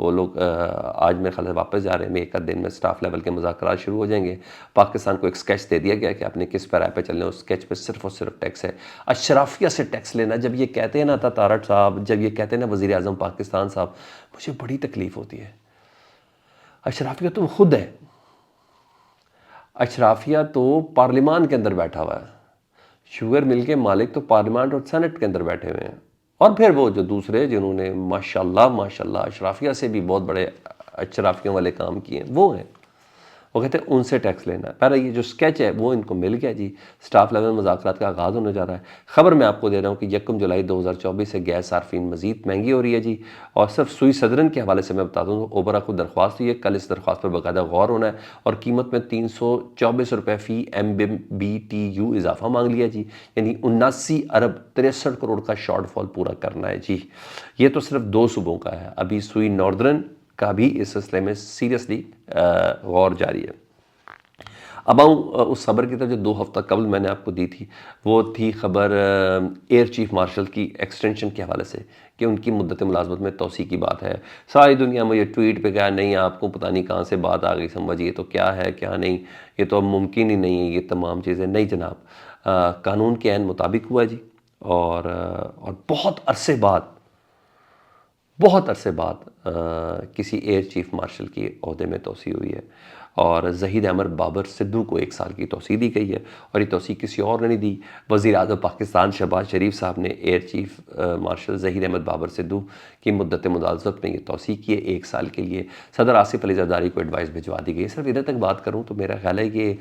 وہ لوگ آج میرے خیال سے واپس جا رہے ہیں، ایک آدھ دن میں سٹاف لیول کے مذاکرات شروع ہو جائیں گے۔ پاکستان کو ایک سکیچ دے دیا گیا کہ آپ نے کس پیرائے پہ چلنے، اس سکیچ پہ صرف اور صرف ٹیکس ہے۔ اشرافیہ سے ٹیکس لینا، جب یہ کہتے ہیں نا تارڑ صاحب، جب یہ کہتے ہیں نا وزیر اعظم پاکستان صاحب، مجھے بڑی تکلیف ہوتی ہے۔ اشرافیہ تو خود ہے، اشرافیہ تو پارلیمان کے اندر بیٹھا ہوا ہے، شوگر مل کے مالک تو پارلیمان اور سینٹ کے اندر بیٹھے ہوئے ہیں، اور پھر وہ جو دوسرے جنہوں نے ماشاءاللہ اشرافیہ سے بھی بہت بڑے اشرافیوں والے کام کیے ہیں، وہ ہیں، وہ کہتے ہیں ان سے ٹیکس لینا ہے۔ پہلے یہ جو سکیچ ہے وہ ان کو مل گیا جی، سٹاف لیول مذاکرات کا آغاز ہونے جا رہا ہے۔ خبر میں آپ کو دے رہا ہوں کہ 1 جولائی 2024 سے گیس صارفین مزید مہنگی ہو رہی ہے جی، اور صرف سوئی صدرن کے حوالے سے میں بتا دوں تو اوبرا کو درخواست ہوئی ہے، کل اس درخواست پر باقاعدہ غور ہونا ہے، اور قیمت میں 324 روپے فی MMBTU اضافہ مانگ لیا جی، یعنی 79 ارب 63 کروڑ کا شارٹ فال پورا کرنا ہے جی۔ یہ تو صرف 2 صوبوں کا ہے، ابھی سوئی ناردرن کا بھی اس سلسلے میں سیریسلی غور جاری ہے۔ اب آؤں اس خبر کی طرف جو 2 ہفتہ قبل میں نے آپ کو دی تھی، وہ تھی خبر ایئر چیف مارشل کی ایکسٹینشن کے حوالے سے، کہ ان کی مدت ملازمت میں توسیع کی بات ہے۔ ساری دنیا میں یہ ٹویٹ پہ کہا نہیں آپ کو پتہ نہیں کہاں سے بات آ گئی سمجھ، یہ تو کیا ہے کیا نہیں، یہ تو اب ممکن ہی نہیں ہے یہ تمام چیزیں۔ نہیں جناب، قانون کے عین مطابق ہوا جی، اور بہت عرصے بعد کسی ایئر چیف مارشل کی عہدے میں توسیع ہوئی ہے، اور زہید احمد بابر سدھو کو 1 سال کی توسیع دی گئی ہے، اور یہ توسیع کسی اور نے نہیں دی، وزیر اعظم پاکستان شہباز شریف صاحب نے air chief marshal Zahid Ahmed Babar Sidhu کی مدت ملازمت میں یہ توسیع کی ہے 1 سال کے لیے۔ صدر آصف علی زرداری کو ایڈوائس بھجوا دی گئی ہے۔ صرف ادھر تک بات کروں تو میرا خیال ہے کہ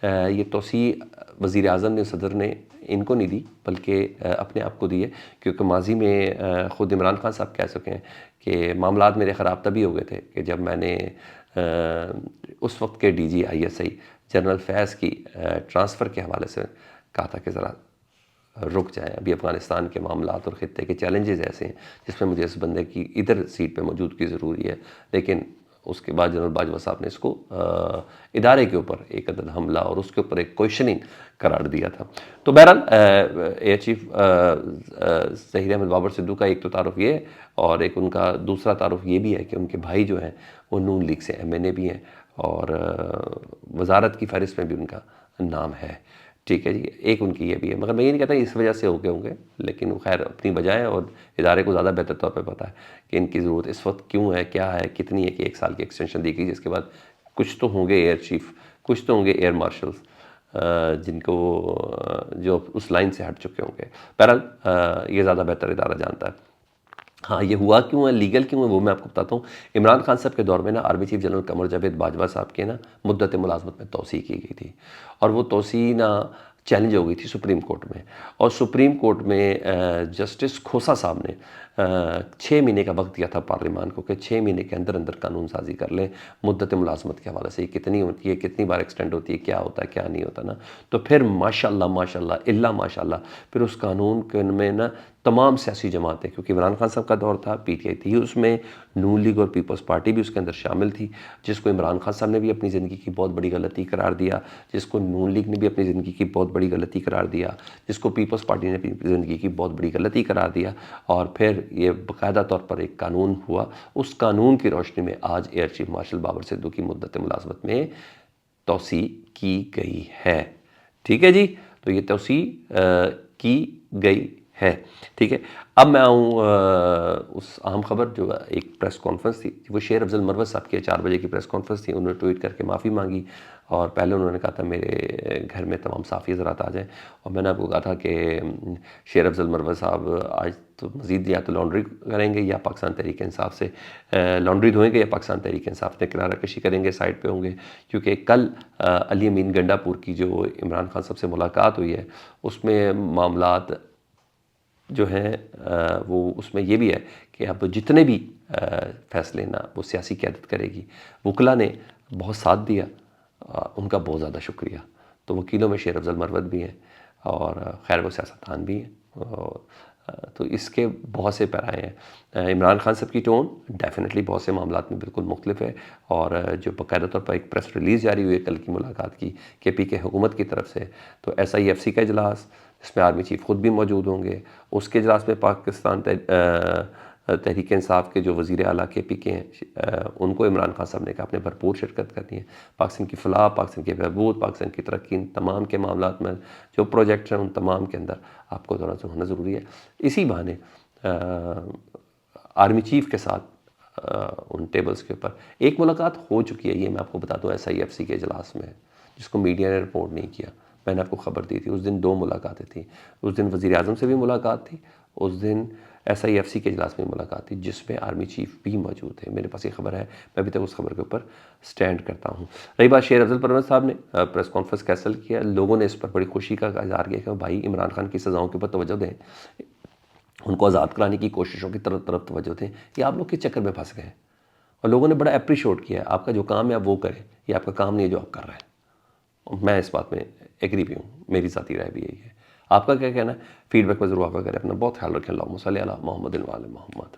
یہ توسیع وزیر اعظم نے، صدر نے ان کو نہیں دی بلکہ اپنے آپ کو دی ہے، کیونکہ ماضی میں خود عمران خان صاحب کہہ سکے ہیں کہ معاملات میرے خراب تبھی ہو گئے تھے کہ جب میں نے اس وقت کے DGI جنرل فیض کی ٹرانسفر کے حوالے سے کہا تھا کہ ذرا رک جائیں، ابھی افغانستان کے معاملات اور خطے کے چیلنجز ایسے ہیں جس میں مجھے اس بندے کی ادھر سیٹ پہ موجودگی ضروری ہے، لیکن اس کے بعد جنرل باجوہ صاحب نے اس کو ادارے کے اوپر ایک عدد حملہ اور اس کے اوپر ایک کوئشننگ قرار دیا تھا۔ تو بہرحال ایئر چیف زہید احمد بابر سدھو کا ایک تو تعارف یہ ہے، اور ایک ان کا دوسرا تعارف یہ بھی ہے کہ ان کے بھائی جو ہیں وہ نون لیگ سے MNA بھی ہیں، اور وزارت کی فہرست میں بھی ان کا نام ہے، ٹھیک ہے جی، ایک ان کی یہ بھی ہے، مگر میں یہ نہیں کہتا اس وجہ سے ہو گئے ہوں گے، لیکن وہ خیر اپنی وجہ ہے، اور ادارے کو زیادہ بہتر طور پہ پتہ ہے کہ ان کی ضرورت اس وقت کیوں ہے، کیا ہے، کتنی ہے، کہ 1 سال کی ایکسٹینشن دی گئی، جس کے بعد کچھ تو ہوں گے ایئر چیف، کچھ تو ہوں گے ایئر مارشلز جن کو جو اس لائن سے ہٹ چکے ہوں گے۔ بہرحال یہ زیادہ بہتر ادارہ جانتا ہے۔ ہاں، یہ ہوا کیوں ہے، لیگل کیوں ہے، وہ میں آپ کو بتاتا ہوں۔ عمران خان صاحب کے دور میں نا army chief general Qamar Javed Bajwa صاحب کے نا مدت ملازمت میں توسیع کی گئی تھی، اور وہ توسیع نا چیلنج ہو گئی تھی سپریم کورٹ میں، اور سپریم کورٹ میں جسٹس کھوسا صاحب نے 6 مہینے کا وقت دیا تھا پارلیمان کو کہ 6 مہینے کے اندر اندر قانون سازی کر لیں مدت ملازمت کے حوالے سے، یہ کتنی ہوتی ہے، کتنی بار ایکسٹینڈ ہوتی ہے، کیا ہوتا ہے کیا نہیں ہوتا نا۔ تو پھر ماشاءاللہ الا ماشاءاللہ پھر اس قانون کے میں نا تمام سیاسی جماعتیں، کیونکہ عمران خان صاحب کا دور تھا، PTI تھی اس میں، نون لیگ اور پیپلز پارٹی بھی اس کے اندر شامل تھی، جس کو عمران خان صاحب نے بھی اپنی زندگی کی بہت بڑی غلطی قرار دیا، جس کو نون لیگ نے بھی اپنی زندگی کی بہت بڑی غلطی قرار دیا، جس کو پیپلز پارٹی نے اپنی زندگی کی بہت بڑی غلطی قرار دیا، اور پھر یہ باقاعدہ طور پر ایک قانون ہوا۔ اس قانون کی روشنی میں آج year chief martial Babar Sidhu کی مدت ملازمت میں توسیع کی گئی ہے، ٹھیک ہے جی، تو یہ توسیع کی گئی ہے، ٹھیک ہے۔ اب میں آؤں اس اہم خبر جو ایک پریس کانفرنس تھی، وہ شیر افضل مروت صاحب کی 4 بجے کی پریس کانفرنس تھی، انہوں نے ٹویٹ کر کے معافی مانگی، اور پہلے انہوں نے کہا تھا میرے گھر میں تمام صحافی حضرات آ جائیں، اور میں نے آپ کو کہا تھا کہ شیر افضل مروت صاحب آج تو مزید یا تو لانڈری کریں گے یا پاکستان تحریک انصاف سے لانڈری دھوئیں گے، یا پاکستان تحریک انصاف سے کنارہ کشی کریں گے، سائڈ پہ ہوں گے، کیونکہ کل علی امین گنڈا پور کی جو عمران خان صاحب سے ملاقات ہوئی ہے اس میں معاملات جو ہیں وہ اس میں یہ بھی ہے کہ اب جتنے بھی فیصلے نا وہ سیاسی قیادت کرے گی، وکلا نے بہت ساتھ دیا، ان کا بہت زیادہ شکریہ۔ تو وکیلوں میں شیر افضل مروت بھی ہیں، اور خیر وہ سیاستدان بھی ہیں، تو اس کے بہت سے پیرائے ہیں۔ عمران خان صاحب کی ٹون ڈیفینیٹلی بہت سے معاملات میں بالکل مختلف ہے، اور جو باقاعدہ طور پر ایک پریس ریلیز جاری ہوئی ہے کل کی ملاقات کی KPK حکومت کی طرف سے، تو SIFC کا اجلاس، اس میں آرمی چیف خود بھی موجود ہوں گے، اس کے اجلاس میں پاکستان تحریک انصاف کے جو وزیر اعلیٰ کے پی کے ہیں ان کو عمران خان صاحب نے کہا آپ نے بھرپور شرکت کرنی ہے. پاکستان کی فلاح، پاکستان کی بہبود، پاکستان کی ترقی، ان تمام کے معاملات میں جو پروجیکٹس ہیں ان تمام کے اندر آپ کو دورہ ہونا ضروری ہے. اسی بہانے آرمی چیف کے ساتھ ان ٹیبلز کے اوپر ایک ملاقات ہو چکی ہے. یہ میں آپ کو بتا دوں SIFC کے اجلاس میں، جس کو میڈیا نے رپورٹ نہیں کیا. میں نے آپ کو خبر دی تھی. اس دن 2 ملاقاتیں تھیں. اس دن وزیر اعظم سے بھی ملاقات تھی، اس دن SIFC کے اجلاس میں ملاقات تھی جس میں آرمی چیف بھی موجود تھے. میرے پاس یہ خبر ہے، میں ابھی تک اس خبر کے اوپر سٹینڈ کرتا ہوں. رہی بات شیر افضل پرویز صاحب نے پریس کانفرنس کینسل کیا. لوگوں نے اس پر بڑی خوشی کا اظہار کیا کہ بھائی عمران خان کی سزاؤں کے اوپر توجہ دیں، ان کو آزاد کرانے کی کوششوں کی طرف توجہ دیں. یہ آپ لوگ کس چکر میں پھنس گئے؟ اور لوگوں نے بڑا اپریشیٹ کیا ہے. آپ کا جو کام ہے آپ وہ کریں، یہ آپ کا کام نہیں ہے جو آپ کر رہے ہیں. میں اس بات میں ایگری بھی ہوں، میری ذاتی رائے بھی یہی ہے. آپ کا کیا کہنا ہے؟ فیڈ بیک میں ضرور آپ کا کریں. اپنا بہت خیال رکھیں. اللہم صلی علی محمد و علی محمد.